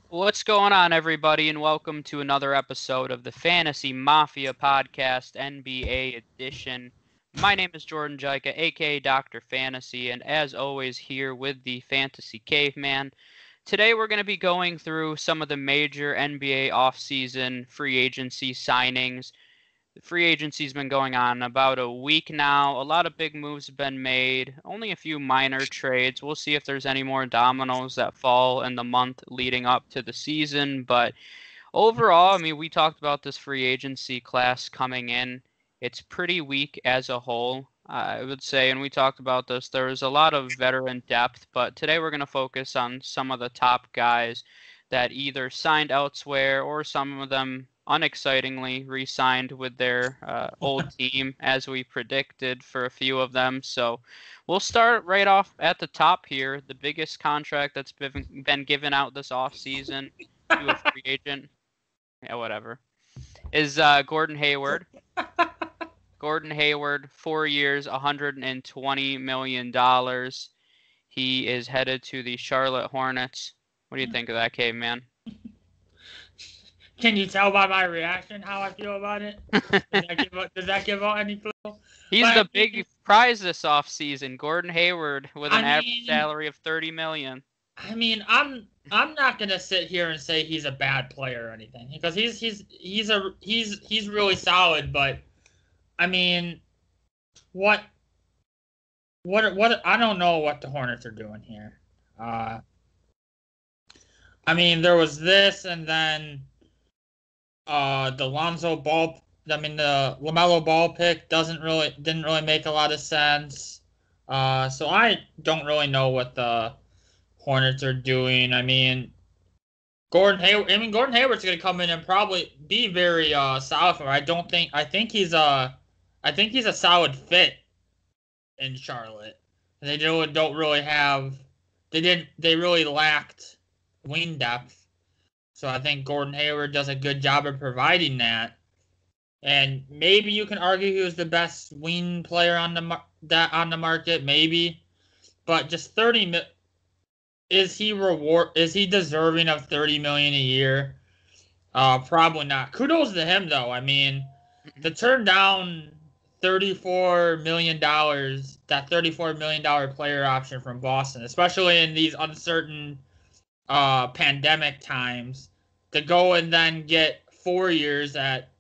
What's going on, everybody, and welcome to another episode of the Fantasy Mafia Podcast, NBA Edition. My name is Jordan Jaika, aka Dr. Fantasy, and as always, here with the Fantasy Caveman. Today, we're going to be going through some of the major NBA offseason free agency signings. The free agency's been going on about a week now. A lot of big moves have been made. Only a few minor trades. We'll see if there's any more dominoes that fall in the month leading up to the season. But overall, I mean, we talked about this free agency class coming in. It's pretty weak as a whole, I would say. And we talked about this. There was a lot of veteran depth. But today we're going to focus on some of the top guys that either signed elsewhere or some of them unexcitingly re-signed with their old team, as we predicted for a few of them. So we'll start right off at the top here. The biggest contract that's been given out this offseason to a free agent, yeah, whatever, is Gordon Hayward. Gordon Hayward, 4 years, $120 million. He is headed to the Charlotte Hornets. What do you think of that, Caveman? Can you tell by my reaction how I feel about it? Does that give out any clue? He's the big prize this offseason. Gordon Hayward with an average salary of $30 million. I mean, I'm not gonna sit here and say he's a bad player or anything, because he's really solid. But I mean, what I don't know what the Hornets are doing here. I mean, there was this, and then the LaMelo Ball pick didn't really make a lot of sense. So I don't really know what the Hornets are doing. I mean, Gordon Hayward's going to come in and probably be very solid for him. I think he's a solid fit in Charlotte. They really lacked wing depth. So I think Gordon Hayward does a good job of providing that. And maybe you can argue he was the best wing player on the market, maybe. But just is he deserving of $30 million a year? Probably not. Kudos to him, though. I mean, to turn down $34 million, that $34 million player option from Boston, especially in these uncertain pandemic times, to go and then get 4 years at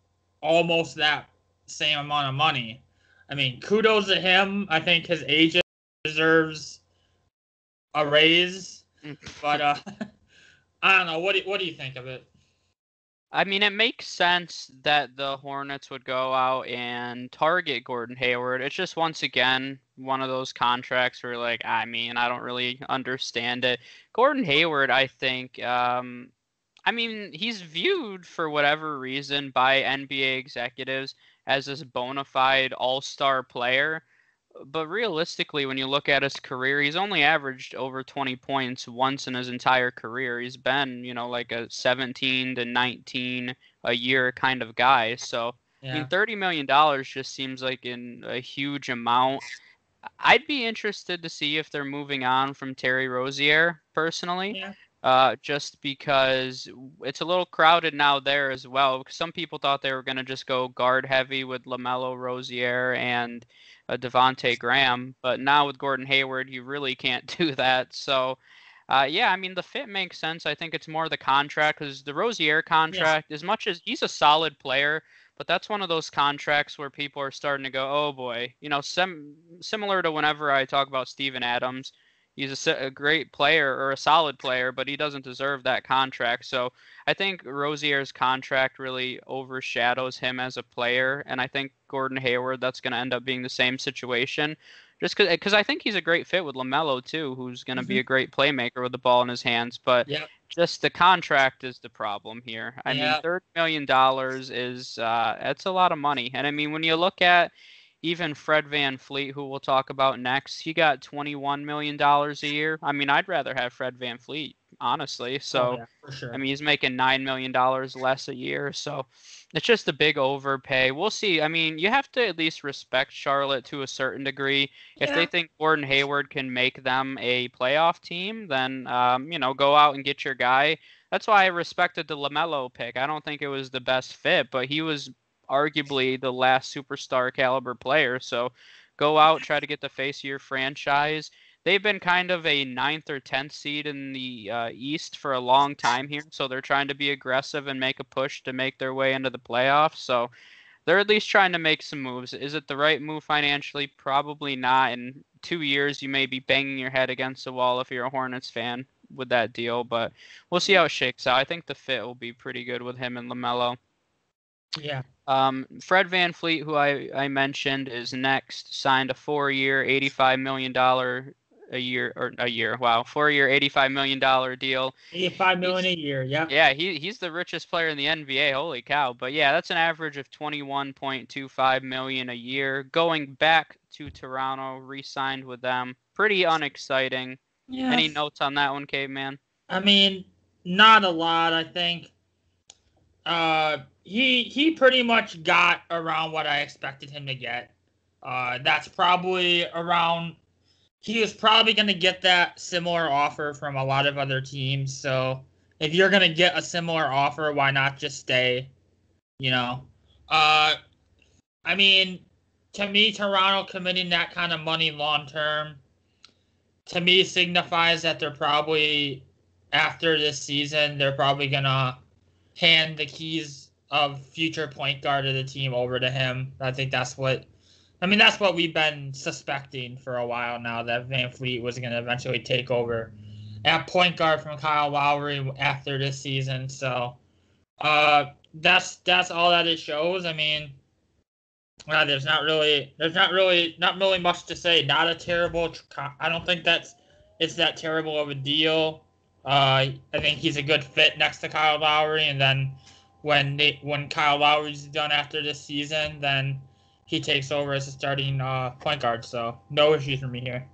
almost that same amount of money. I mean, kudos to him. I think his agent deserves a raise, but I don't know. What do you think of it? I mean, it makes sense that the Hornets would go out and target Gordon Hayward. It's just, once again, one of those contracts where, like, I mean, I don't really understand it. Gordon Hayward, I think, I mean, he's viewed, for whatever reason, by NBA executives as this bona fide all-star player. But realistically, when you look at his career, he's only averaged over 20 points once in his entire career. He's been, like a 17 to 19 a year kind of guy. So, yeah. I mean, $30 million just seems like a huge amount. I'd be interested to see if they're moving on from Terry Rozier, personally. Yeah. Just because it's a little crowded now there as well. Some people thought they were going to just go guard heavy with LaMelo, Rozier, and Devontae Graham. But now with Gordon Hayward, you really can't do that. So, yeah, I mean, the fit makes sense. I think it's more the contract, because the Rozier contract, as much as he's a solid player, but that's one of those contracts where people are starting to go, oh boy, similar to whenever I talk about Steven Adams. He's a great player, or a solid player, but he doesn't deserve that contract. So I think Rozier's contract really overshadows him as a player, and I think Gordon Hayward, that's going to end up being the same situation. Just because I think he's a great fit with LaMelo too, who's going to be a great playmaker with the ball in his hands. But just the contract is the problem here. I mean, $30 million is that's a lot of money. And I mean, when you look at even Fred VanVleet, who we'll talk about next, he got $21 million a year. I mean, I'd rather have Fred VanVleet honestly. Oh So, yeah, for sure. I mean, he's making $9 million less a year. So it's just a big overpay. We'll see. I mean, you have to at least respect Charlotte to a certain degree. If they Yeah. think Gordon Hayward can make them a playoff team, then, go out and get your guy. That's why I respected the LaMelo pick. I don't think it was the best fit, but he was arguably the last superstar caliber player. So go out, try to get the face of your franchise. They've been kind of a ninth or 10th seed in the East for a long time here, so they're trying to be aggressive and make a push to make their way into the playoffs. So they're at least trying to make some moves. Is it the right move financially? Probably not. In 2 years, you may be banging your head against the wall if you're a Hornets fan with that deal, but we'll see how it shakes out. I think the fit will be pretty good with him and LaMelo. Yeah. Fred VanVleet, who I mentioned, is next. Signed a 4-year, $85 million a year. Wow, 4-year, $85 million deal. 85 million He's a year. Yep. Yeah, he's the richest player in the NBA. Holy cow! But yeah, that's an average of 21.25 million a year. Going back to Toronto, re-signed with them. Pretty unexciting. Any Yes. notes on that one, Caveman? I mean, not a lot. I think. He pretty much got around what I expected him to get. That's probably around. He was probably going to get that similar offer from a lot of other teams. So if you're going to get a similar offer, why not just stay? You know. Uh, I mean, to me, Toronto committing that kind of money long term, to me, signifies that they're probably after this season, they're probably gonna hand the keys of future point guard of the team over to him. I think that's what. I mean, that's what we've been suspecting for a while now, that VanVleet was going to eventually take over at point guard from Kyle Lowry after this season. So that's all that it shows. I mean, there's not really much to say. Not a terrible. I don't think it's that terrible of a deal. I think he's a good fit next to Kyle Lowry, and then when Kyle Lowry's done after this season, then he takes over as a starting point guard. So no issues for me here.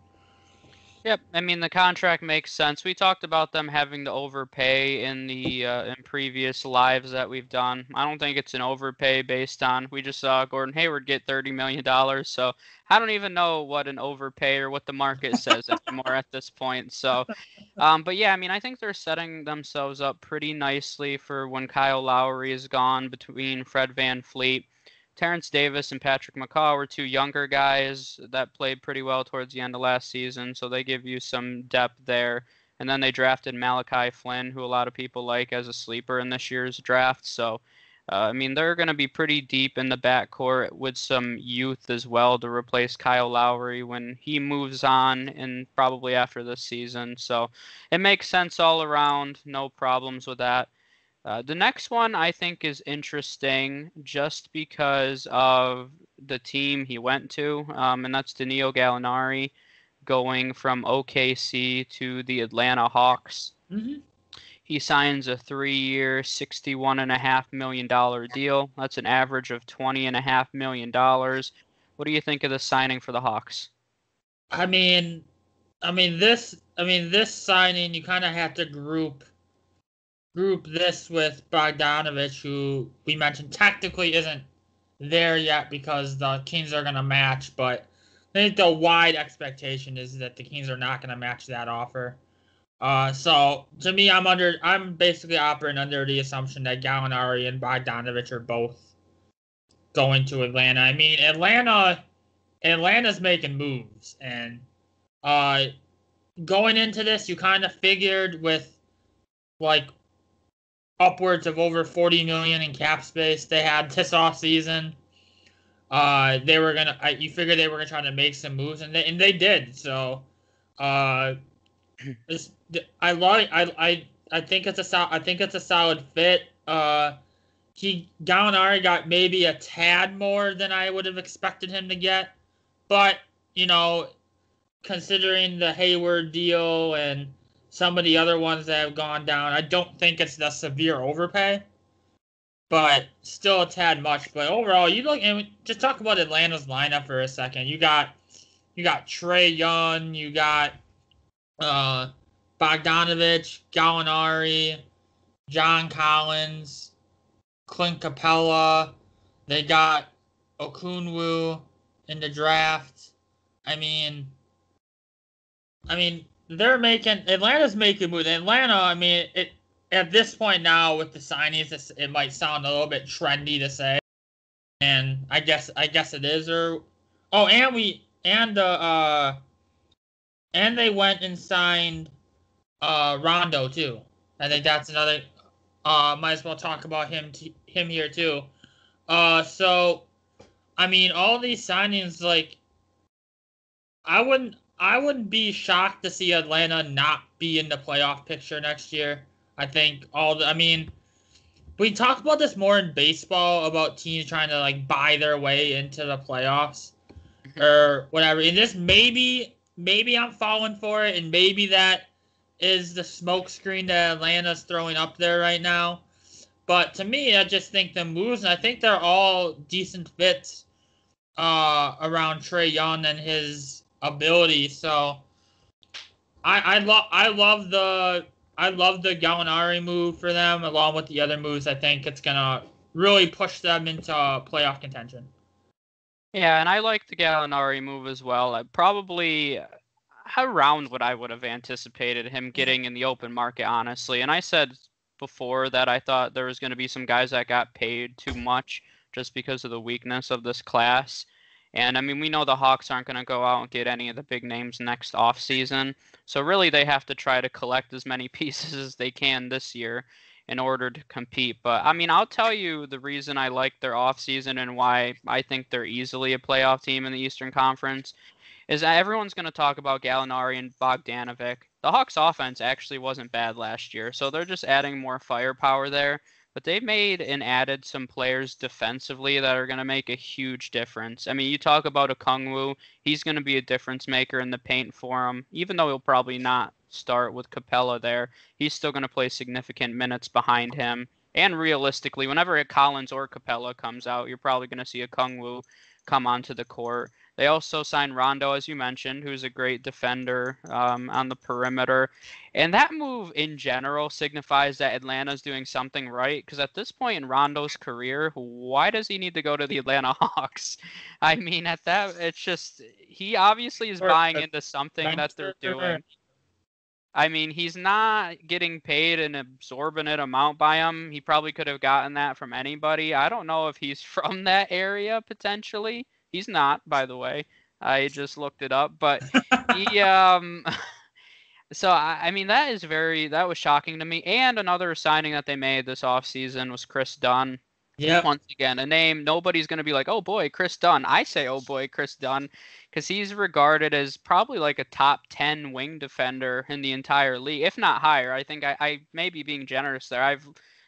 Yep, I mean the contract makes sense. We talked about them having to overpay in the in previous lives that we've done. I don't think it's an overpay based on we just saw Gordon Hayward get $30 million, so I don't even know what an overpay or what the market says anymore at this point. So, but yeah, I mean I think they're setting themselves up pretty nicely for when Kyle Lowry is gone between Fred VanVleet. Terrence Davis and Patrick McCaw were two younger guys that played pretty well towards the end of last season, so they give you some depth there. And then they drafted Malachi Flynn, who a lot of people like as a sleeper in this year's draft. So, I mean, they're going to be pretty deep in the backcourt with some youth as well to replace Kyle Lowry when he moves on and probably after this season. So it makes sense all around. No problems with that. The next one I think is interesting just because of the team he went to, and that's Danilo Gallinari going from OKC to the Atlanta Hawks. Mm-hmm. He signs a 3-year, $61.5 million deal. That's an average of $20.5 million. What do you think of the signing for the Hawks? I mean, this signing you kind of have to group this with Bogdanovich, who we mentioned technically isn't there yet because the Kings are going to match, but I think the wide expectation is that the Kings are not going to match that offer. So to me, I'm basically operating under the assumption that Gallinari and Bogdanovich are both going to Atlanta. I mean, Atlanta's making moves, and going into this, you kind of figured with like upwards of over 40 million in cap space they had this offseason. They were gonna. You figured they were gonna try to make some moves, and they did. So, this, I like. I think it's a solid fit. Gallinari got maybe a tad more than I would have expected him to get, but considering the Hayward deal and some of the other ones that have gone down, I don't think it's a severe overpay, but still a tad much. But overall, you look and just talk about Atlanta's lineup for a second. You got Trae Young, you got Bogdanovich, Gallinari, John Collins, Clint Capella. They got Okunwu in the draft. I mean, Atlanta's making moves. Atlanta, it at this point now with the signings, it might sound a little bit trendy to say, and I guess it is. Or oh, and they went and signed Rondo too. I think that's another. Might as well talk about him here too. So all these signings, like, I wouldn't be shocked to see Atlanta not be in the playoff picture next year. I think we talk about this more in baseball about teams trying to like buy their way into the playoffs or whatever. And this maybe I'm falling for it, and maybe that is the smokescreen that Atlanta's throwing up there right now. But to me, I just think the moves, and I think they're all decent fits around Trae Young and his ability. So I love the Gallinari move for them, along with the other moves. I think it's gonna really push them into playoff contention. Yeah, and I like the Gallinari move as well. I probably around what I would have anticipated him getting in the open market, honestly. And I said before that I thought there was going to be some guys that got paid too much just because of the weakness of this class. And we know the Hawks aren't going to go out and get any of the big names next offseason. So really they have to try to collect as many pieces as they can this year in order to compete. But I'll tell you the reason I like their offseason and why I think they're easily a playoff team in the Eastern Conference is that everyone's going to talk about Gallinari and Bogdanovic. The Hawks offense actually wasn't bad last year, so they're just adding more firepower there. But they've made and added some players defensively that are going to make a huge difference. You talk about Okongwu, he's going to be a difference maker in the paint for him, even though he'll probably not start with Capella there. He's still going to play significant minutes behind him. And realistically, whenever Collins or Capella comes out, you're probably going to see Okongwu come onto the court. They also signed Rondo, as you mentioned, who's a great defender on the perimeter. And that move in general signifies that Atlanta's doing something right. Because at this point in Rondo's career, why does he need to go to the Atlanta Hawks? At that, it's just, he obviously is buying into something that they're doing. He's not getting paid an exorbitant amount by him. He probably could have gotten that from anybody. I don't know if he's from that area, potentially. He's not, by the way. I just looked it up, but he so that was shocking to me. And another signing that they made this offseason was Chris Dunn. Yeah. Once again, a name nobody's going to be like, "Oh boy, Chris Dunn." I say, "Oh boy, Chris Dunn," cuz he's regarded as probably like a top 10 wing defender in the entire league, if not higher. I think I may be being generous there.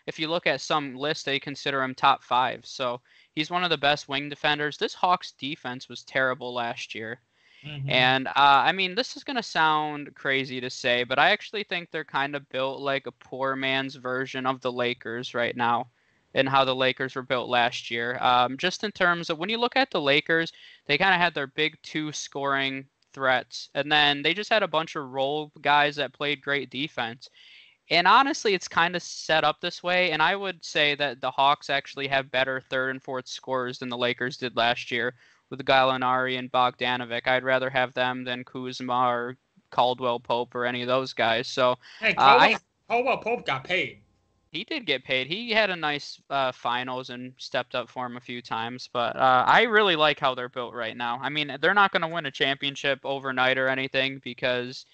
If you look at some lists, they consider him top 5. So, he's one of the best wing defenders. This Hawks defense was terrible last year. Mm-hmm. And this is going to sound crazy to say, but I actually think they're kind of built like a poor man's version of the Lakers right now and how the Lakers were built last year. Just in terms of when you look at the Lakers, they kind of had their big 2 scoring threats, and then they just had a bunch of role guys that played great defense. And honestly, it's kind of set up this way, and I would say that the Hawks actually have better third and fourth scorers than the Lakers did last year with Gallinari and Bogdanovic. I'd rather have them than Kuzma or Caldwell Pope or any of those guys. So hey, Caldwell Pope got paid. He did get paid. He had a nice finals and stepped up for him a few times. But I really like how they're built right now. They're not going to win a championship overnight or anything because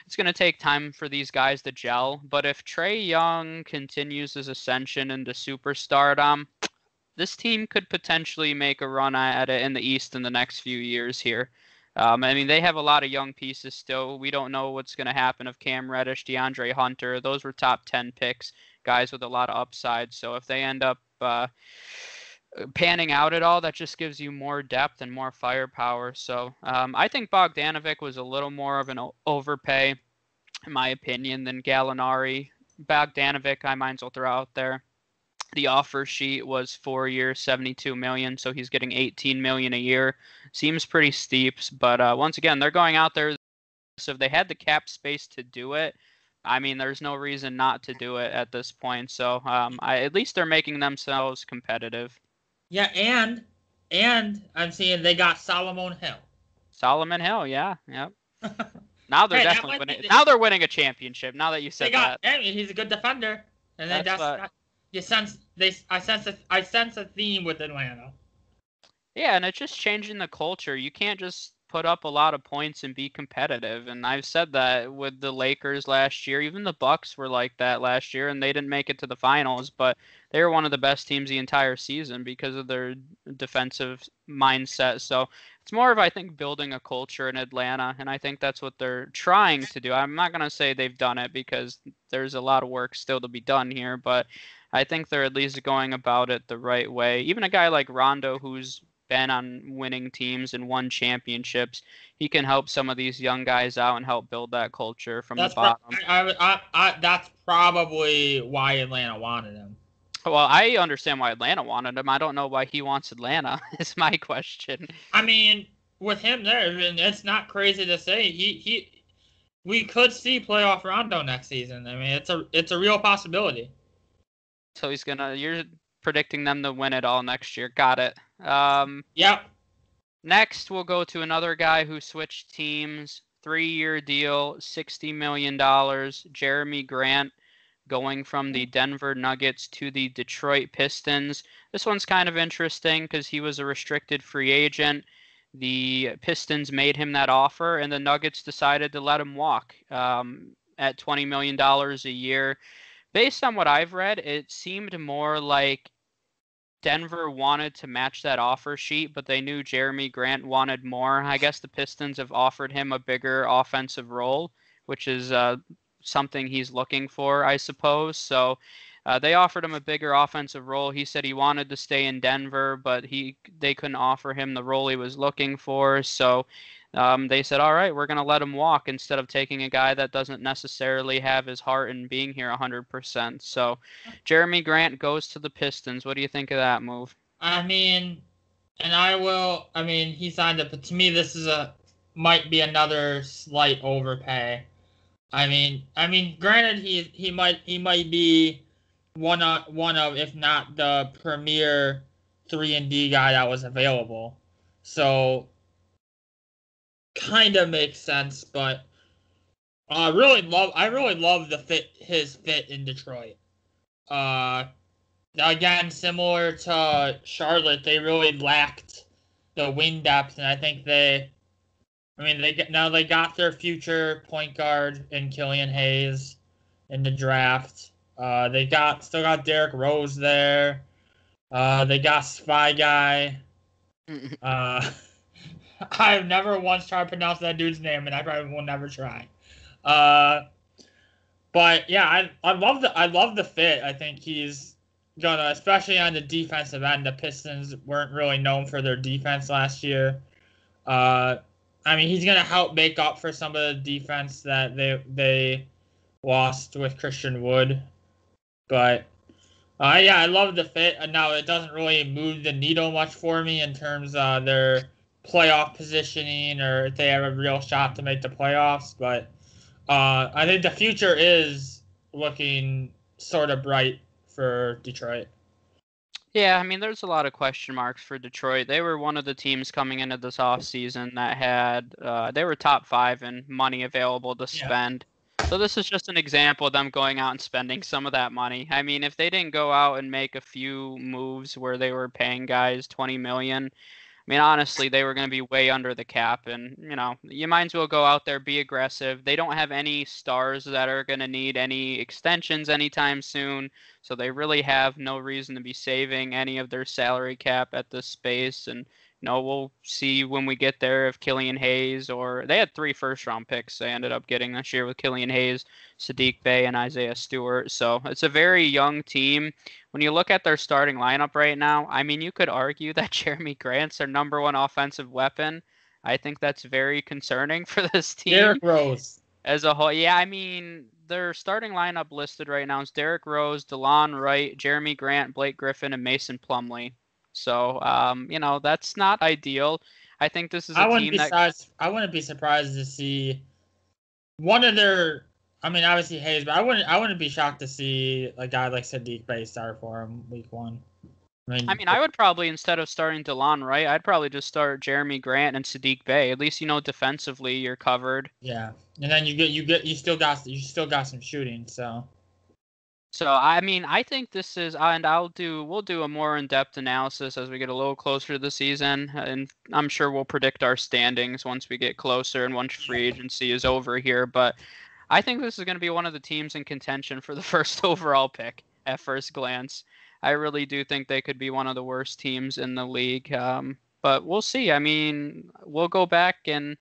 it's going to take time for these guys to gel. But if Trae Young continues his ascension into superstardom, this team could potentially make a run at it in the East in the next few years here. They have a lot of young pieces still. We don't know what's going to happen of Cam Reddish, DeAndre Hunter. Those were top 10 picks, guys with a lot of upside. So if they end up panning out at all, that just gives you more depth and more firepower. So I think Bogdanovic was a little more of an overpay, in my opinion, than Gallinari. Bogdanovic, I might as well throw out there. The offer sheet was 4 years, $72 million, so he's getting $18 million a year. Seems pretty steep, but once again, they're going out there. So if they had the cap space to do it, I mean, there's no reason not to do it at this point. So at least they're making themselves competitive. Yeah, and I'm seeing they got Solomon Hill. Solomon Hill, yeah, yep. Now they're Hey, that definitely might winning. be. Now they're winning a championship. Now that you They said got. that, I mean, he's a good defender, and then that's what. you sense they. I sense a theme with Atlanta. Yeah, and it's just changing the culture. You can't just put up a lot of points and be competitive. And I've said that with the Lakers last year. Even the Bucks were like that last year, and they didn't make it to the finals, but they were one of the best teams the entire season because of their defensive mindset. So it's more of, I think, building a culture in Atlanta, and I think that's what they're trying to do. I'm not going to say they've done it because there's a lot of work still to be done here, but I think they're at least going about it the right way. Even a guy like Rondo, who's been on winning teams and won championships, he can help some of these young guys out and help build that culture from the bottom. That's probably why Atlanta wanted him. Well, I understand why Atlanta wanted him. I don't know why he wants Atlanta, is my question. I mean, with him there, and it's not crazy to say we could see playoff Rondo next season. I mean, it's a real possibility. So you're predicting them to win it all next year. Got it. Yep. Next, we'll go to another guy who switched teams. 3-year deal, $60 million. Jeremy Grant going from the Denver Nuggets to the Detroit Pistons. This one's kind of interesting because he was a restricted free agent. The Pistons made him that offer, and the Nuggets decided to let him walk at $20 million a year. Based on what I've read, it seemed more like Denver wanted to match that offer sheet, but they knew Jeremy Grant wanted more. I guess the Pistons have offered him a bigger offensive role, which is something he's looking for, I suppose. So they offered him a bigger offensive role. He said he wanted to stay in Denver, but they couldn't offer him the role he was looking for. So they said, all right, we're going to let him walk instead of taking a guy that doesn't necessarily have his heart in being here 100%. So Jeremy Grant goes to the Pistons. What do you think of that move? I mean, I mean, he signed up, but to me, this is might be another slight overpay. Granted, he might be one of if not the premier 3-and-D guy that was available. So kind of makes sense, but I really love his fit in Detroit. Again, similar to Charlotte, they really lacked the wing depth, and I think they got their future point guard in Killian Hayes in the draft. They still got Derrick Rose there. They got Spy Guy. I've never once tried to pronounce that dude's name, and I probably will never try. But yeah, I love the fit. I think he's gonna, especially on the defensive end. The Pistons weren't really known for their defense last year. He's gonna help make up for some of the defense that they lost with Christian Wood. But yeah, I love the fit. And now it doesn't really move the needle much for me in terms of their playoff positioning or if they have a real shot to make the playoffs. But I think the future is looking sort of bright for Detroit. Yeah, I mean, there's a lot of question marks for Detroit. They were one of the teams coming into this offseason that had, they were top 5 in money available to spend. So this is just an example of them going out and spending some of that money. I mean, if they didn't go out and make a few moves where they were paying guys $20 million, I mean, honestly, they were going to be way under the cap, and you might as well go out there, be aggressive. They don't have any stars that are going to need any extensions anytime soon, so they really have no reason to be saving any of their salary cap at this space. And we'll see when we get there if Killian Hayes, or they had 3 first-round picks they ended up getting this year with Killian Hayes, Sadiq Bey, and Isaiah Stewart. So it's a very young team. When you look at their starting lineup right now, I mean, you could argue that Jeremy Grant's their number 1 offensive weapon. I think that's very concerning for this team. Derrick Rose. As a whole, yeah, I mean, their starting lineup listed right now is Derrick Rose, DeLon Wright, Jeremy Grant, Blake Griffin, and Mason Plumlee. So, that's not ideal. I think this is a team that... I wouldn't be surprised to see one of their. I mean, obviously Hayes, but I wouldn't be shocked to see a guy like Sadiq Bey start for him week 1. I would probably, instead of starting DeLon Wright, I'd probably just start Jeremy Grant and Sadiq Bey. At least, defensively you're covered. Yeah, and then you still got some shooting. So I think this is, and we'll do a more in-depth analysis as we get a little closer to the season, and I'm sure we'll predict our standings once we get closer and once free agency is over here. But I think this is going to be one of the teams in contention for the first overall pick at first glance. I really do think they could be one of the worst teams in the league. But we'll see. I mean, we'll go back and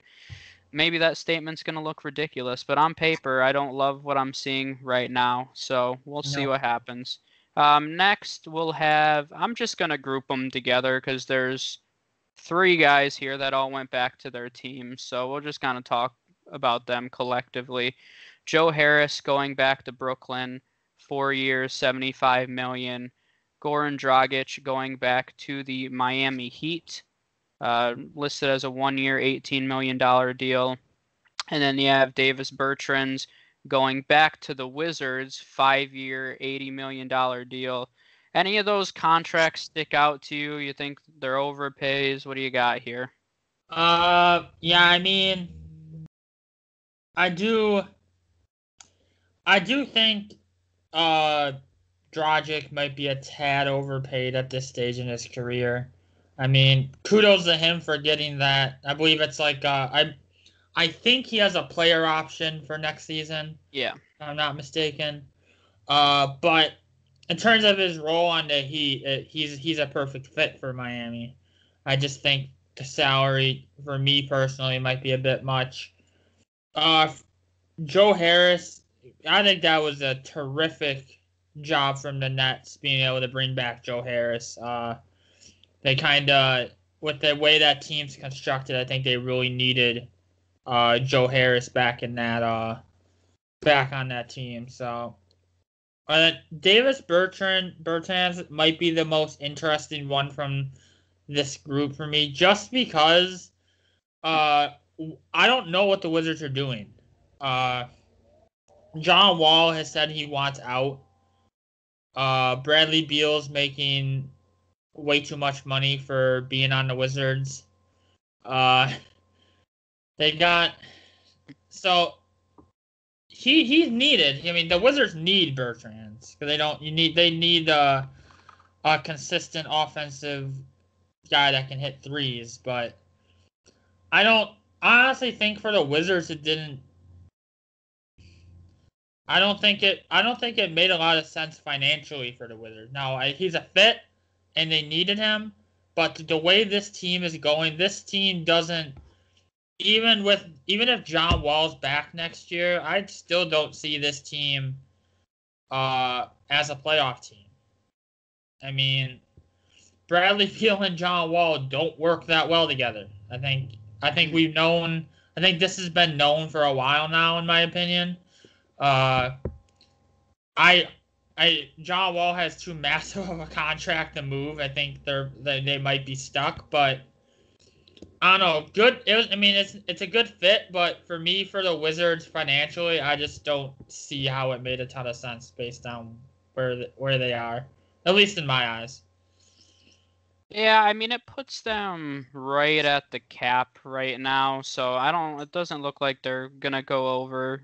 maybe that statement's going to look ridiculous, but on paper, I don't love what I'm seeing right now. So we'll see what happens. Next, I'm just going to group them together because there's 3 guys here that all went back to their teams. So we'll just kind of talk about them collectively. Joe Harris going back to Brooklyn, 4 years, $75 million. Goran Dragic going back to the Miami Heat, listed as a 1-year, $18 million deal. And then you have Davis Bertans going back to the Wizards, 5-year, $80 million deal. Any of those contracts stick out to you? You think they're overpays? What do you got here? Yeah, I mean, I do think Dragic might be a tad overpaid at this stage in his career. I mean, kudos to him for getting that. I believe it's like I think he has a player option for next season. Yeah, if I'm not mistaken. But in terms of his role on the Heat, he's a perfect fit for Miami. I just think the salary for me personally might be a bit much. Joe Harris, I think that was a terrific job from the Nets being able to bring back Joe Harris. They kind of, with the way that team's constructed, I think they really needed Joe Harris back in that back on that team. So Davis Bertans might be the most interesting one from this group for me, just because I don't know what the Wizards are doing. John Wall has said he wants out. Bradley Beal's making way too much money for being on the Wizards. They got so he's needed. I mean, the Wizards need Bertrands because they need a consistent offensive guy that can hit threes. But I honestly think for the Wizards it didn't. I don't think it made a lot of sense financially for the Wizards. Now he's a fit, and they needed him. But the way this team is going, this team doesn't. Even if John Wall's back next year, I still don't see this team as a playoff team. I mean, Bradley Beal and John Wall don't work that well together. I think this has been known for a while now, in my opinion. John Wall has too massive of a contract to move. I think they might be stuck, but I don't know. Good. It's a good fit, but for me, for the Wizards financially, I just don't see how it made a ton of sense based on where they are, at least in my eyes. Yeah, I mean, it puts them right at the cap right now, so it doesn't look like they're gonna go over,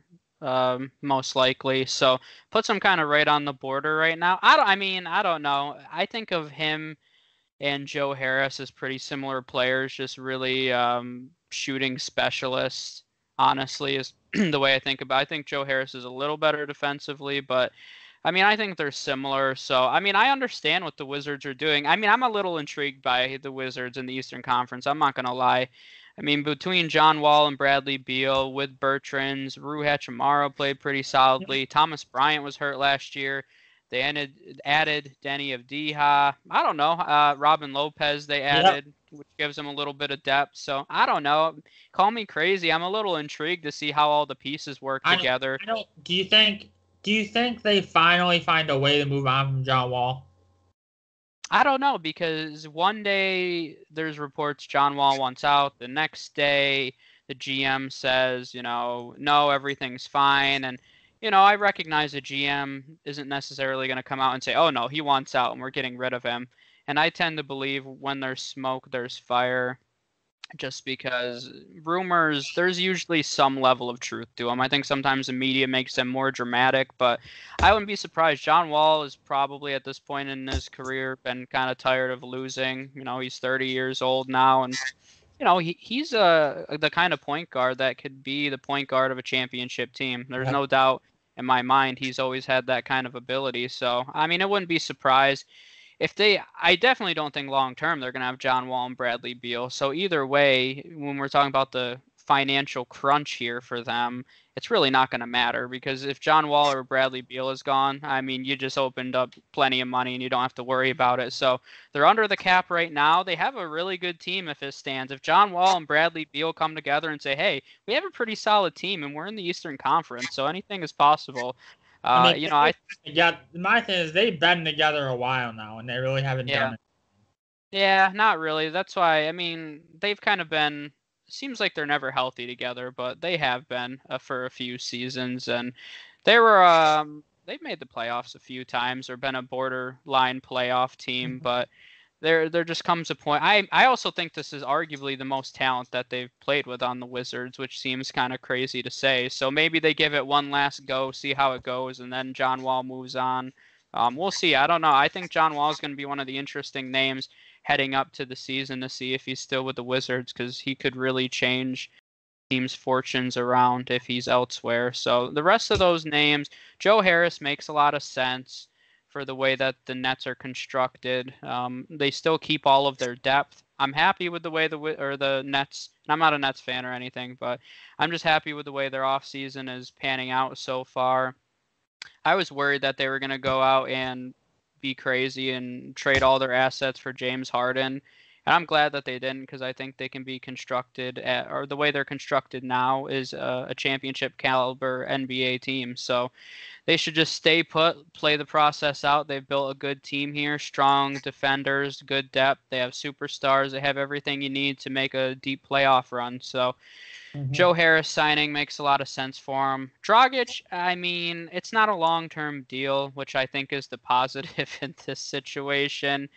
most likely. So puts them kind of right on the border right now. I don't know. I think of him and Joe Harris as pretty similar players, just really shooting specialists, honestly, is the way I think about it. I think Joe Harris is a little better defensively, but I think they're similar. So, I understand what the Wizards are doing. I'm a little intrigued by the Wizards in the Eastern Conference. I'm not going to lie. Between John Wall and Bradley Beal with Bertrands, Rui Hachimura played pretty solidly. Thomas Bryant was hurt last year. They added Denny Avdija. I don't know. Robin Lopez they added, which gives them a little bit of depth. So I don't know. Call me crazy. I'm a little intrigued to see how all the pieces work together. Do you think they finally find a way to move on from John Wall? I don't know, because one day there's reports John Wall wants out. The next day the GM says, no, everything's fine. And, I recognize the GM isn't necessarily going to come out and say, oh, no, he wants out and we're getting rid of him. And I tend to believe when there's smoke, there's fire, just because rumors, there's usually some level of truth to them. I think sometimes the media makes them more dramatic, but I wouldn't be surprised. John Wall is probably at this point in his career been kind of tired of losing. He's 30 years old now, and he's the kind of point guard that could be the point guard of a championship team. There's no doubt in my mind he's always had that kind of ability. So, I mean, it wouldn't be surprised I definitely don't think long term they're going to have John Wall and Bradley Beal. So either way, when we're talking about the financial crunch here for them, it's really not going to matter, because if John Wall or Bradley Beal is gone, I mean, you just opened up plenty of money and you don't have to worry about it. So they're under the cap right now. They have a really good team if it stands. If John Wall and Bradley Beal come together and say, hey, we have a pretty solid team and we're in the Eastern Conference, so anything is possible. I mean, my thing is they've been together a while now, and they really haven't done it. Yeah, not really. That's why, I mean, they've kind of been, seems like they're never healthy together, but they have been for a few seasons, and they've made the playoffs a few times or been a borderline playoff team, but there just comes a point. I also think this is arguably the most talent that they've played with on the Wizards, which seems kind of crazy to say. So maybe they give it one last go, see how it goes, and then John Wall moves on. We'll see. I don't know. I think John Wall is going to be one of the interesting names heading up to the season to see if he's still with the Wizards, because he could really change team's fortunes around if he's elsewhere. So the rest of those names, Joe Harris makes a lot of sense for the way that the Nets are constructed. They still keep all of their depth. I'm happy with the way the Nets, and I'm not a Nets fan or anything, but I'm just happy with the way their offseason is panning out so far. I was worried that they were going to go out and be crazy and trade all their assets for James Harden. And I'm glad that they didn't, because I think they can be constructed or the way they're constructed now is a championship caliber NBA team. So they should just stay put, play the process out. They've built a good team here, strong defenders, good depth. They have superstars. They have everything you need to make a deep playoff run. So Joe Harris signing makes a lot of sense for him. Dragic, I mean, it's not a long-term deal, which I think is the positive in this situation.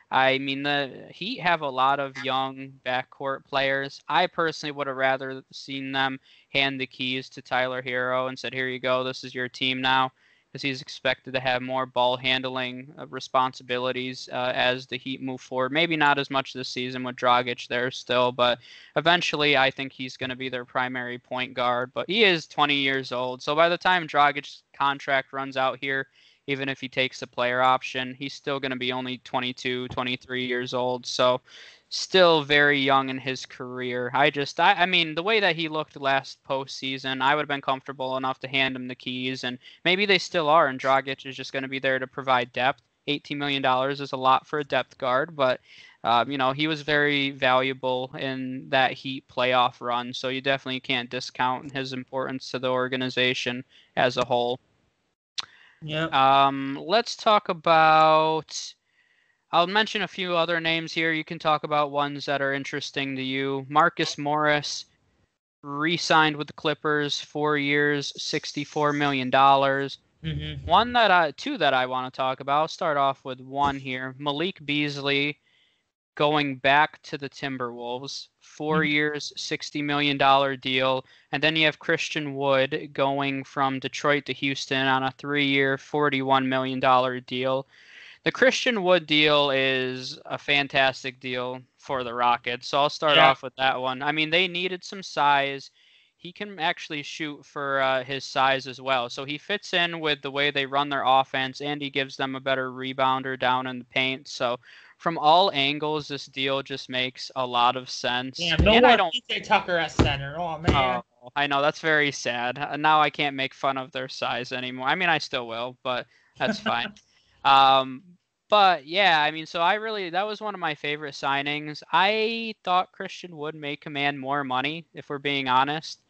I mean, the Heat have a lot of young backcourt players. I personally would have rather seen them hand the keys to Tyler Hero and said, here you go, this is your team now, because he's expected to have more ball handling responsibilities as the Heat move forward. Maybe not as much this season with Dragic there still, but eventually I think he's going to be their primary point guard. But he is 20 years old, so by the time Dragic's contract runs out here, even if he takes the player option, he's still going to be only 22, 23 years old. So still very young in his career. I mean, the way that he looked last postseason, I would have been comfortable enough to hand him the keys, and maybe they still are, and Dragic is just going to be there to provide depth. $18 million is a lot for a depth guard, but he was very valuable in that Heat playoff run, so you definitely can't discount his importance to the organization as a whole. Yeah. Let's talk about. I'll mention a few other names here. You can talk about ones that are interesting to you. Marcus Morris re-signed with the Clippers, 4 years, $64 million. Two that I want to talk about. I'll start off with one here. Malik Beasley going back to the Timberwolves, 4 years, $60 million deal. And then you have Christian Wood going from Detroit to Houston on a 3-year, $41 million deal. The Christian Wood deal is a fantastic deal for the Rockets, so I'll start off with that one. I mean, they needed some size. He can actually shoot for his size as well, so he fits in with the way they run their offense, and he gives them a better rebounder down in the paint. So from all angles, this deal just makes a lot of sense. Yeah, no more PJ Tucker at center. Oh, man. Oh, I know, that's very sad. Now I can't make fun of their size anymore. I mean, I still will, but that's fine. But yeah, I mean, so that was one of my favorite signings. I thought Christian Wood may command more money, if we're being honest.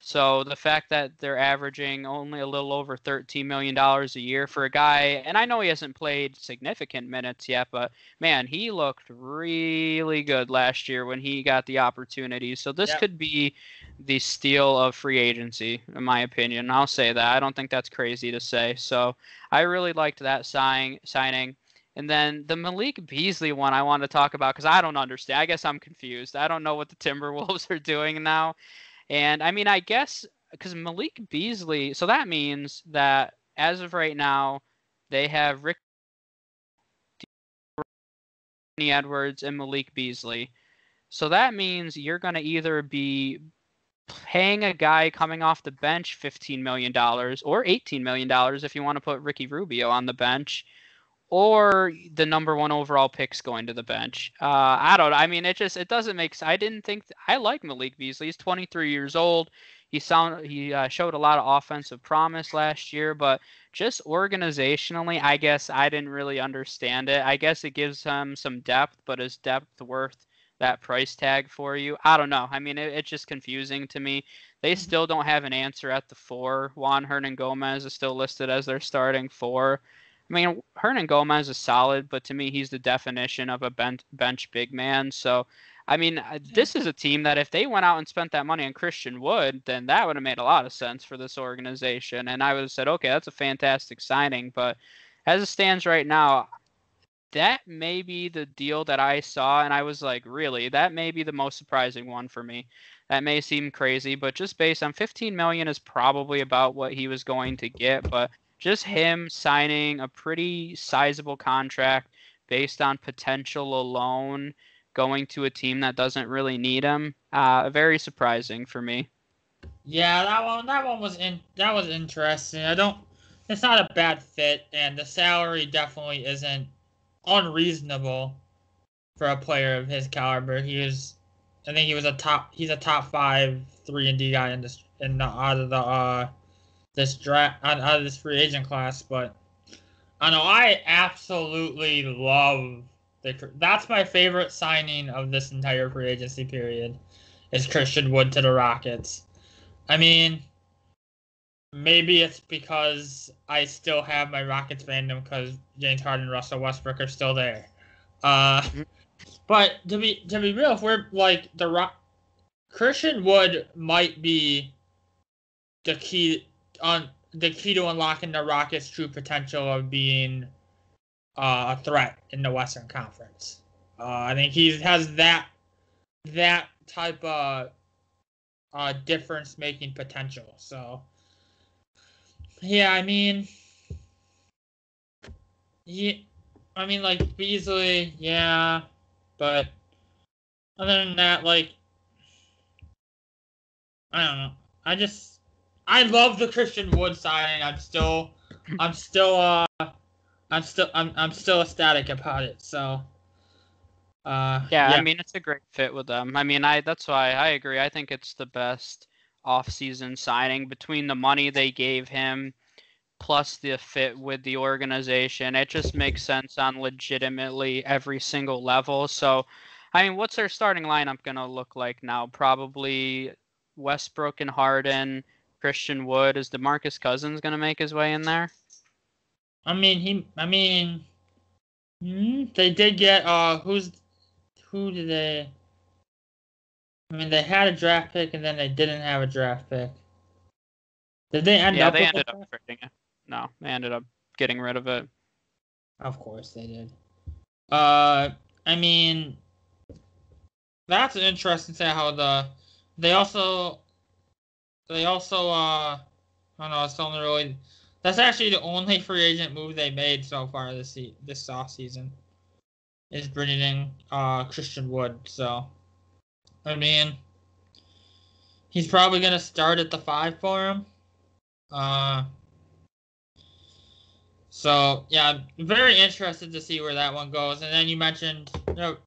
So the fact that they're averaging only a little over $13 million a year for a guy, and I know he hasn't played significant minutes yet, but man, he looked really good last year when he got the opportunity. So this Yep. could be the steal of free agency, in my opinion. I'll say that. I don't think that's crazy to say. So I really liked that signing. And then the Malik Beasley one I want to talk about because I don't understand. I guess I'm confused. I don't know what the Timberwolves are doing now. And I mean, I guess because Malik Beasley, so that means that as of right now, they have Rick Edwards and Malik Beasley. So that means you're going to either be paying a guy coming off the bench $15 million or $18 million if you want to put Ricky Rubio on the bench, or the number one overall pick's going to the bench. I don't know. I mean, it doesn't make sense. I didn't think I like Malik Beasley. He's 23 years old. He showed a lot of offensive promise last year, but just organizationally, I guess I didn't really understand it. I guess it gives him some depth, but is depth worth that price tag for you? I don't know. I mean, it's just confusing to me. They still don't have an answer at the 4. Juan Hernan Gomez is still listed as their starting 4. I mean, Hernan Gomez is solid, but to me, he's the definition of a bench big man. So, I mean, this is a team that if they went out and spent that money on Christian Wood, then that would have made a lot of sense for this organization. And I would have said, okay, that's a fantastic signing. But as it stands right now, that may be the deal that I saw, and I was like, really, that may be the most surprising one for me. That may seem crazy, but just based on 15 million is probably about what he was going to get, but just him signing a pretty sizable contract based on potential alone, going to a team that doesn't really need him, very surprising for me. Yeah, that one was interesting. It's not a bad fit, and the salary definitely isn't unreasonable for a player of his caliber. I think he's a top 5 3-and-D guy out of the this draft out of this free agent class. But I know I absolutely love that's my favorite signing of this entire free agency period is Christian Wood to the Rockets. I mean, maybe it's because I still have my Rockets fandom because James Harden and Russell Westbrook are still there. But to be real, if we're like Christian Wood might be the key to unlocking the Rockets' true potential of being a threat in the Western Conference. I think he has that type of difference-making potential. So, yeah, I mean, like Beasley, yeah, but other than that, like, I don't know. I love the Christian Wood signing. I'm still ecstatic about it. So, Yeah, I yeah. mean, it's a great fit with them. I mean, that's why I agree. I think it's the best off-season signing between the money they gave him plus the fit with the organization. It just makes sense on legitimately every single level. So, I mean, what's their starting lineup going to look like now? Probably Westbrook and Harden, Christian Wood. Is DeMarcus Cousins going to make his way in there? They did get who did they? I mean, they had a draft pick and then they didn't have a draft pick. Did they end Yeah, up they with ended up trading it. No, they ended up getting rid of it. Of course they did. I mean, that's interesting to how they also I don't know, it's only really that's actually the only free agent move they made so far this off season is bringing in Christian Wood. So I mean, he's probably gonna start at the 5 for him. So yeah, I'm very interested to see where that one goes. And then you mentioned,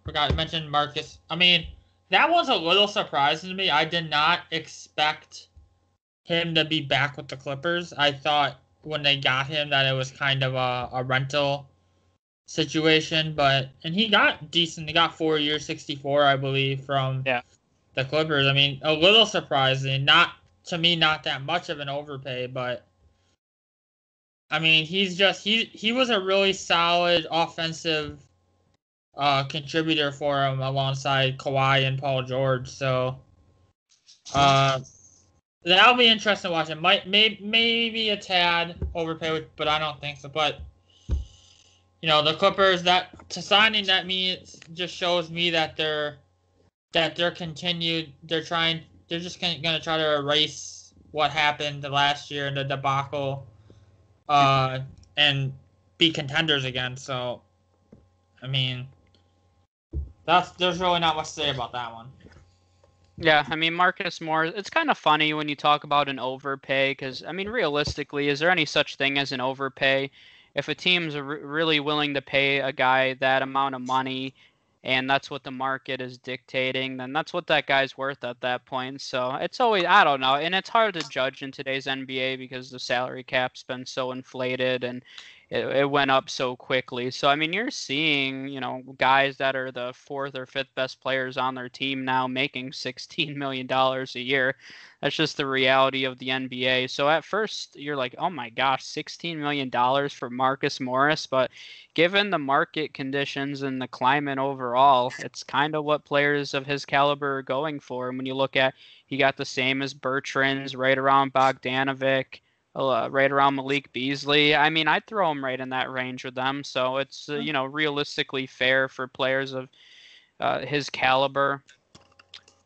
forgot to mention Marcus. I mean, that one's a little surprising to me. I did not expect him to be back with the Clippers. I thought when they got him that it was kind of a rental situation, and he got decent. He got 4 years, 64, I believe, from Yeah. the Clippers. I mean, a little surprising. Not to me, not that much of an overpay, but I mean, he was a really solid offensive contributor for him alongside Kawhi and Paul George. So that'll be interesting to watch. It maybe a tad overpay, but I don't think so. But the Clippers that to signing that means just shows me that they're continued. They're just going to try to erase what happened last year in the debacle, and be contenders again. So, I mean, there's really not much to say about that one. Yeah, I mean, Marcus Morris, it's kind of funny when you talk about an overpay because, I mean, realistically, is there any such thing as an overpay? If a team's really willing to pay a guy that amount of money and that's what the market is dictating, then that's what that guy's worth at that point. So it's always, I don't know. And it's hard to judge in today's NBA because the salary cap's been so inflated and it went up so quickly. So, I mean, you're seeing, guys that are the fourth or fifth best players on their team now making $16 million a year. That's just the reality of the NBA. So at first you're like, oh my gosh, $16 million for Marcus Morris. But given the market conditions and the climate overall, it's kind of what players of his caliber are going for. And when you look at, he got the same as Bertrand's, right around Bogdanovic, right around Malik Beasley. I mean, I'd throw him right in that range with them. So it's, realistically fair for players of his caliber.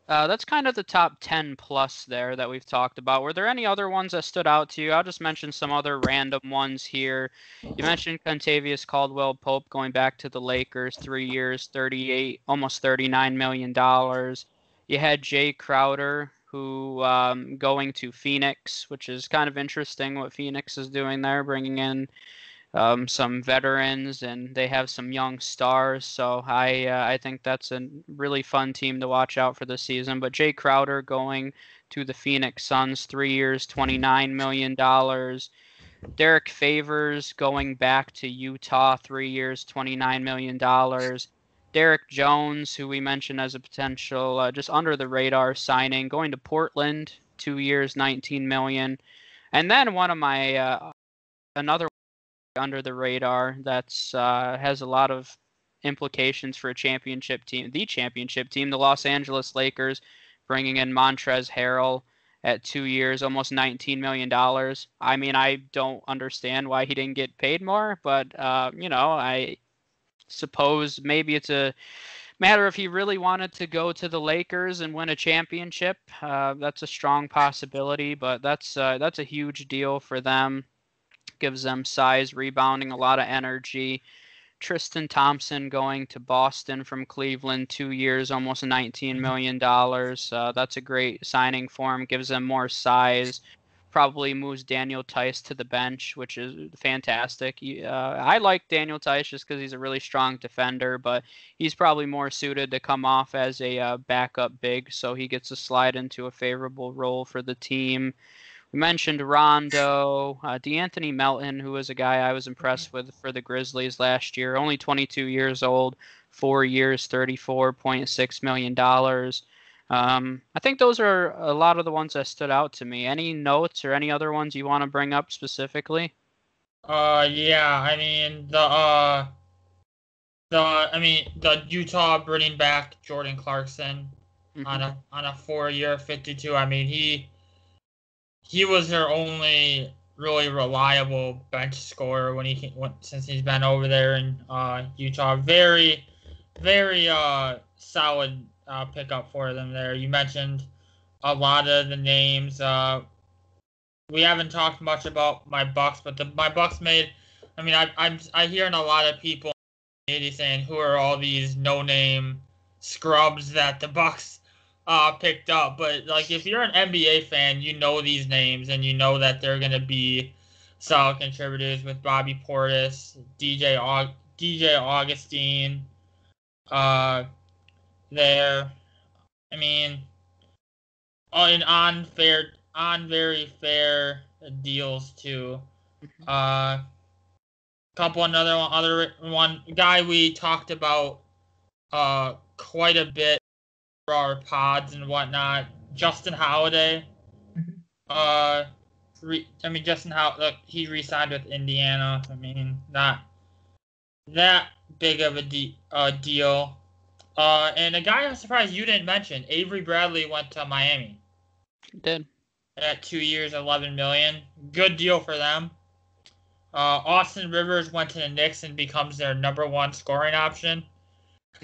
That's kind of the top 10 plus there that we've talked about. Were there any other ones that stood out to you? I'll just mention some other random ones here. You mentioned Contavious Caldwell-Pope going back to the Lakers, 3 years, 38, almost $39 million. You had Jay Crowder, who going to Phoenix, which is kind of interesting what Phoenix is doing there, bringing in some veterans, and they have some young stars. So I think that's a really fun team to watch out for this season. But Jay Crowder going to the Phoenix Suns, 3 years, $29 million. Derek Favors going back to Utah, 3 years, $29 million. Derek Jones, who we mentioned as a potential just under the radar signing, going to Portland, 2 years, $19 million. And then one of my another under the radar that's has a lot of implications for a championship team, the Los Angeles Lakers, bringing in Montrezl Harrell at 2 years, almost $19 million. I mean, I don't understand why he didn't get paid more, but I suppose maybe it's a matter if he really wanted to go to the Lakers and win a championship. That's a strong possibility, but that's a huge deal for them. Gives them size, rebounding, a lot of energy. Tristan Thompson going to Boston from Cleveland, 2 years, almost $19 million. That's a great signing for him. Gives them more size. Probably moves Daniel Tice to the bench, which is fantastic. I like Daniel Tice just because he's a really strong defender, but he's probably more suited to come off as a backup big, so he gets to slide into a favorable role for the team. We mentioned Rondo, DeAnthony Melton, who was a guy I was impressed with for the Grizzlies last year. Only 22 years old, 4 years, $34.6 million. I think those are a lot of the ones that stood out to me. Any notes or any other ones you want to bring up specifically? Yeah, I mean the Utah bringing back Jordan Clarkson on a 4-year 52. I mean he was their only really reliable bench scorer since he's been over there in Utah. Very, very solid pickup for them there. You mentioned a lot of the names. We haven't talked much about my Bucks, but my Bucks made. I mean, I hearing a lot of people saying who are all these no-name scrubs that the Bucks picked up. But like, if you're an NBA fan, you know these names and you know that they're gonna be solid contributors with Bobby Portis, DJ Augustine, there. I mean, and on very fair deals too. Couple other one guy we talked about quite a bit for our pods and whatnot. Justin Holiday. Justin Howard, look, he re-signed with Indiana. I mean, not that big of a deal. And a guy I'm surprised you didn't mention, Avery Bradley went to Miami. Did. At 2 years, $11 million. Good deal for them. Austin Rivers went to the Knicks and becomes their number one scoring option.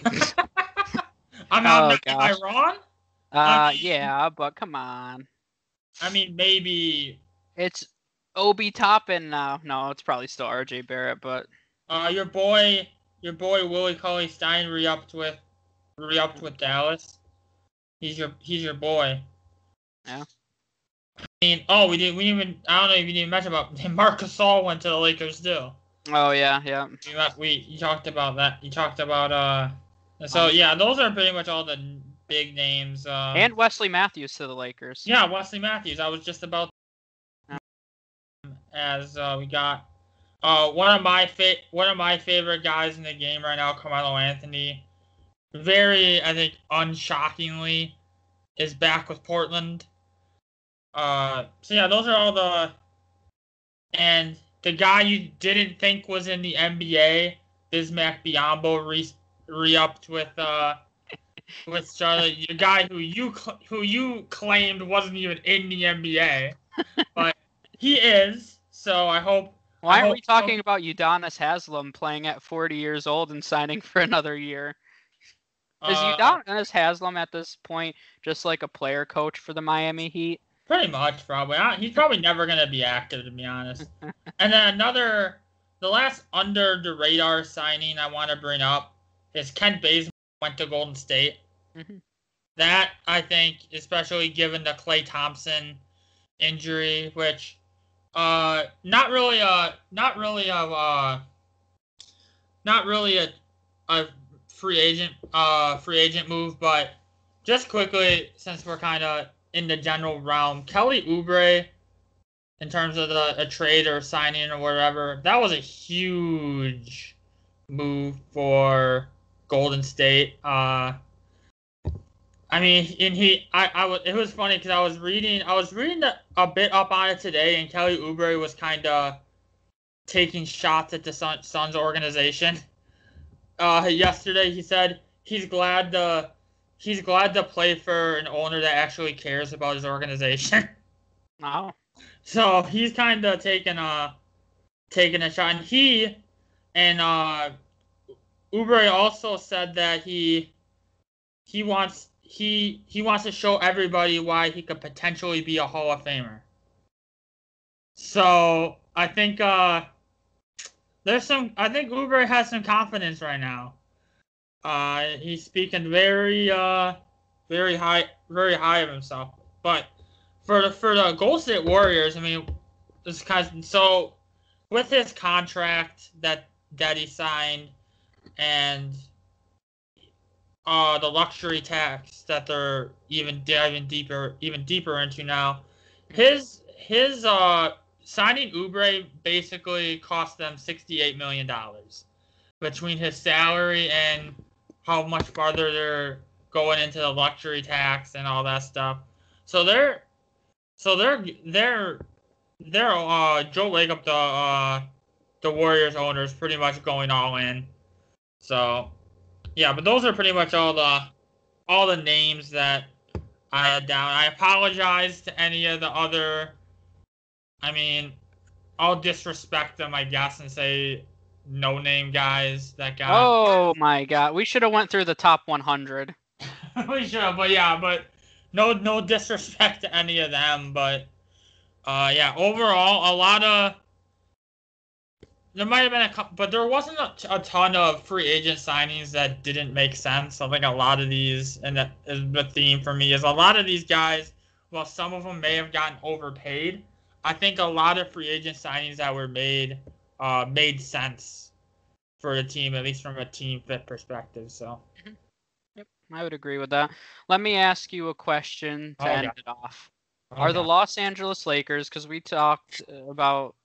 Am I wrong? Yeah, but come on. I mean, maybe it's Obi Toppin now. No, it's probably still RJ Barrett, but your boy Willie Cauley-Stein re-upped with Dallas. He's your boy. Yeah. I mean, we didn't even. I don't know if you didn't mention about Marc Gasol went to the Lakers too. Oh yeah. You talked about that. You talked about So yeah, those are pretty much all the big names. And Wesley Matthews to the Lakers. Yeah, Wesley Matthews. I was just about as we got one of my favorite guys in the game right now, Carmelo Anthony. Very, I think, unshockingly, is back with Portland. So yeah, those are all the. And the guy you didn't think was in the NBA, Bismack Biyombo, re-upped with Charlotte. Your guy who you claimed wasn't even in the NBA, but he is. So I hope. Why aren't we talking about Udonis Haslem playing at 40 years old and signing for another year? Is Udonis Haslem at this point just like a player coach for the Miami Heat? Pretty much, probably. He's probably never going to be active, to be honest. And then the last under the radar signing I want to bring up is Kent Bazemore went to Golden State. Mm-hmm. That, I think, especially given the Klay Thompson injury, which not really a free agent move, but just quickly, since we're kind of in the general realm, Kelly Oubre, in terms of a trade or signing or whatever, that was a huge move for Golden State. I mean, it was funny because I was reading a bit up on it today, and Kelly Oubre was kind of taking shots at the Suns organization. Yesterday he said he's glad to play for an owner that actually cares about his organization. Wow. So he's kind of taking a shot, and Oubre also said that he wants to show everybody why he could potentially be a Hall of Famer. So I think I think Oubre has some confidence right now. He's speaking very high of himself. But for the Golden State Warriors, I mean, this so with his contract that he signed and the luxury tax that they're even diving deeper into now, his signing Oubre basically cost them $68 million between his salary and how much farther they're going into the luxury tax and all that stuff. So they're Joe Lacob, the Warriors owner, is pretty much going all in. So yeah, but those are pretty much all the names that I had down. I apologize to any of the other. I mean, I'll disrespect them, I guess, and say no-name guys that got. Oh my God, we should have went through the top 100. We should have, but no disrespect to any of them, but yeah, overall, a lot of. There might have been a couple, but there wasn't a ton of free agent signings that didn't make sense. I think a lot of these, and that is the theme for me, is a lot of these guys, while some of them may have gotten overpaid, I think a lot of free agent signings that were made sense for the team, at least from a team fit perspective. So, Yep, I would agree with that. Let me ask you a question to end it off. Are the Los Angeles Lakers, because we talked about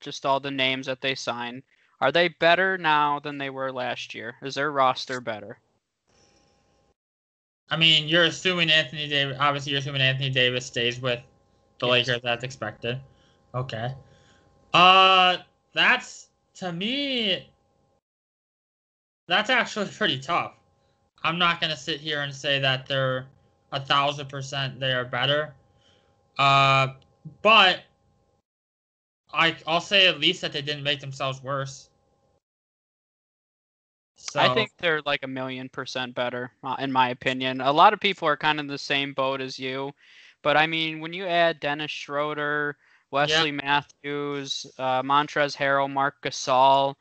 just all the names that they signed, are they better now than they were last year? Is their roster better? I mean, you're assuming Anthony Davis. Obviously, you're assuming Anthony Davis stays with the Yes. Lakers as expected. Okay. That's, to me, that's actually pretty tough. I'm not gonna sit here and say that they're 1,000% they are better. Uh, but I'll say at least that they didn't make themselves worse. I So think they're like 1,000,000% better, in my opinion. A lot of people are kind of in the same boat as you, but I mean, when you add Dennis Schroeder, yeah, Wesley Matthews, Montrezl Harrell, Marc Gasol,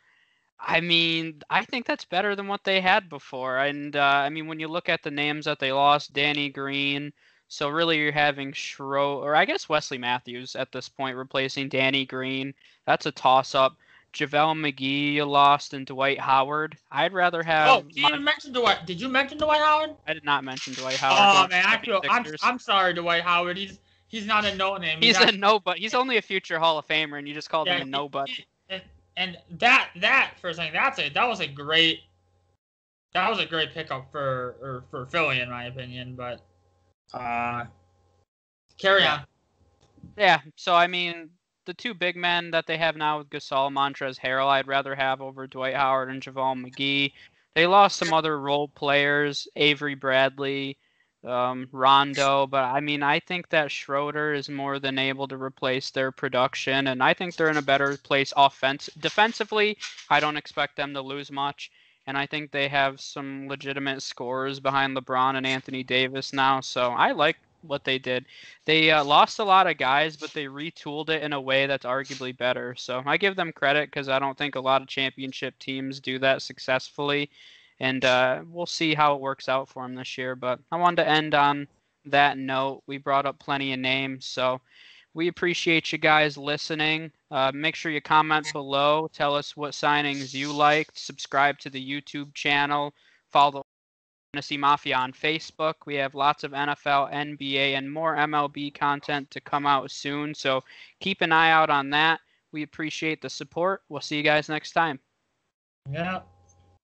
I mean, I think that's better than what they had before. And I mean, when you look at the names that they lost, Danny Green. So really, you're having Schroeder, or I guess Wesley Matthews at this point, replacing Danny Green. That's a toss-up. JaVale McGee you lost, and Dwight Howard. I'd rather oh, have you even mentioned Dwight. Did you mention Dwight Howard? I did not mention Dwight Howard Oh going man, to I the feel 76ers. I'm sorry, Dwight Howard. He's not a no name. He's He's a actually, nobody. He's only a future Hall of Famer, and you just called him yeah. a nobody. And that for a second, that was a great pickup for Philly in my opinion. But carry Yeah. on. Yeah, so I mean, the two big men that they have now with Gasol, Montrezl Harrell, I'd rather have over Dwight Howard and JaVale McGee. They lost some other role players, Avery Bradley, Rondo, but I mean, I think that Schroeder is more than able to replace their production, and I think they're in a better place defensively. I don't expect them to lose much, and I think they have some legitimate scorers behind LeBron and Anthony Davis now, so I like what they did. They lost a lot of guys, but they retooled it in a way that's arguably better. So I give them credit because I don't think a lot of championship teams do that successfully. And we'll see how it works out for them this year. But I wanted to end on that note. We brought up plenty of names. So we appreciate you guys listening. Make sure you comment below. Tell us what signings you liked. Subscribe to the YouTube channel. Follow Fantasy Mafia on Facebook. We have lots of NFL, NBA, and more MLB content to come out soon. So keep an eye out on that. We appreciate the support. We'll see you guys next time. Yeah.